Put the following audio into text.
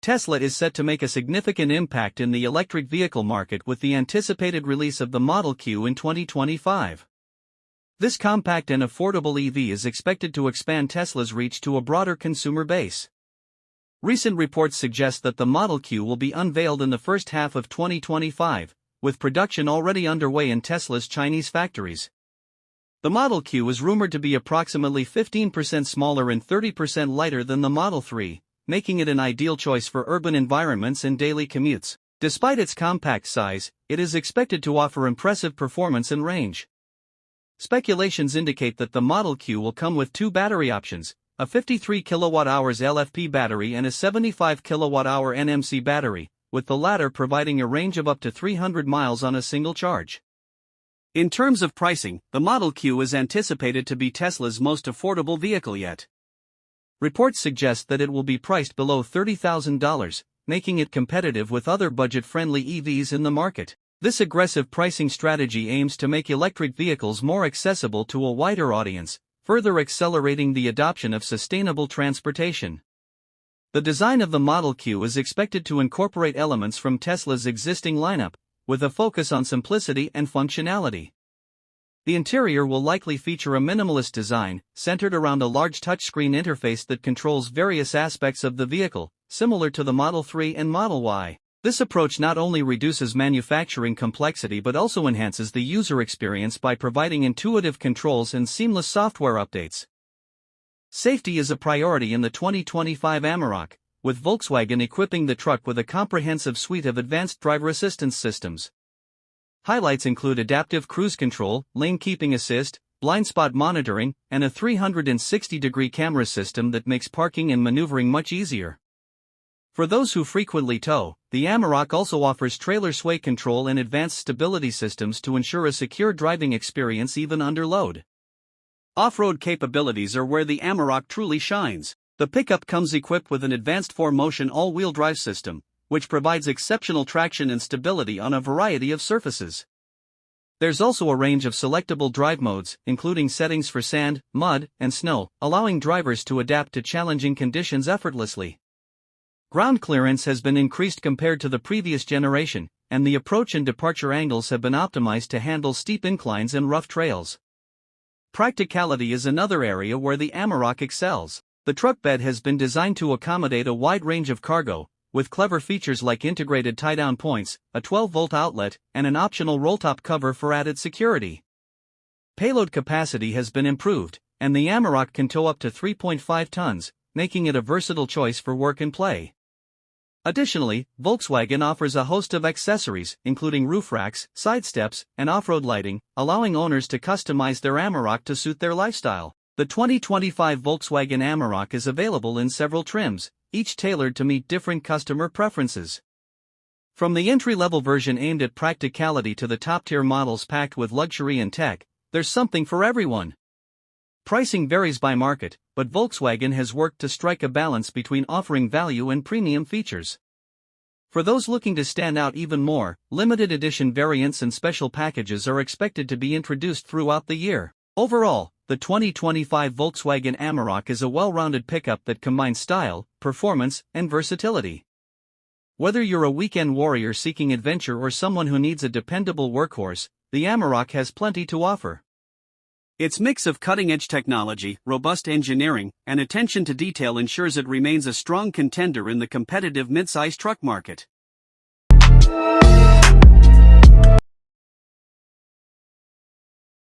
Tesla is set to make a significant impact in the electric vehicle market with the anticipated release of the Model Q in 2025. This compact and affordable EV is expected to expand Tesla's reach to a broader consumer base. Recent reports suggest that the Model Q will be unveiled in the first half of 2025, with production already underway in Tesla's Chinese factories. The Model Q is rumored to be approximately 15% smaller and 30% lighter than the Model 3, making it an ideal choice for urban environments and daily commutes. Despite its compact size, it is expected to offer impressive performance and range. Speculations indicate that the Model Q will come with two battery options, a 53 kWh LFP battery and a 75 kWh NMC battery, with the latter providing a range of up to 300 miles on a single charge. In terms of pricing, the Model Q is anticipated to be Tesla's most affordable vehicle yet. Reports suggest that it will be priced below $30,000, making it competitive with other budget-friendly EVs in the market. This aggressive pricing strategy aims to make electric vehicles more accessible to a wider audience, further accelerating the adoption of sustainable transportation. The design of the Model Q is expected to incorporate elements from Tesla's existing lineup, with a focus on simplicity and functionality. The interior will likely feature a minimalist design, centered around a large touchscreen interface that controls various aspects of the vehicle, similar to the Model 3 and Model Y. This approach not only reduces manufacturing complexity but also enhances the user experience by providing intuitive controls and seamless software updates. Safety is a priority in the 2025 Amarok, with Volkswagen equipping the truck with a comprehensive suite of advanced driver assistance systems. Highlights include adaptive cruise control, lane keeping assist, blind spot monitoring, and a 360-degree camera system that makes parking and maneuvering much easier. For those who frequently tow, the Amarok also offers trailer sway control and advanced stability systems to ensure a secure driving experience even under load. Off-road capabilities are where the Amarok truly shines. The pickup comes equipped with an advanced 4Motion all-wheel drive system, which provides exceptional traction and stability on a variety of surfaces. There's also a range of selectable drive modes, including settings for sand, mud, and snow, allowing drivers to adapt to challenging conditions effortlessly. Ground clearance has been increased compared to the previous generation, and the approach and departure angles have been optimized to handle steep inclines and rough trails. Practicality is another area where the Amarok excels. The truck bed has been designed to accommodate a wide range of cargo, with clever features like integrated tie-down points, a 12-volt outlet, and an optional roll-top cover for added security. Payload capacity has been improved, and the Amarok can tow up to 3.5 tons, making it a versatile choice for work and play. Additionally, Volkswagen offers a host of accessories, including roof racks, side steps, and off-road lighting, allowing owners to customize their Amarok to suit their lifestyle. The 2025 Volkswagen Amarok is available in several trims, each tailored to meet different customer preferences. From the entry-level version aimed at practicality to the top-tier models packed with luxury and tech, there's something for everyone. Pricing varies by market, but Volkswagen has worked to strike a balance between offering value and premium features. For those looking to stand out even more, limited edition variants and special packages are expected to be introduced throughout the year. Overall, the 2025 Volkswagen Amarok is a well-rounded pickup that combines style, performance, and versatility. Whether you're a weekend warrior seeking adventure or someone who needs a dependable workhorse, the Amarok has plenty to offer. Its mix of cutting-edge technology, robust engineering, and attention to detail ensures it remains a strong contender in the competitive mid-size truck market.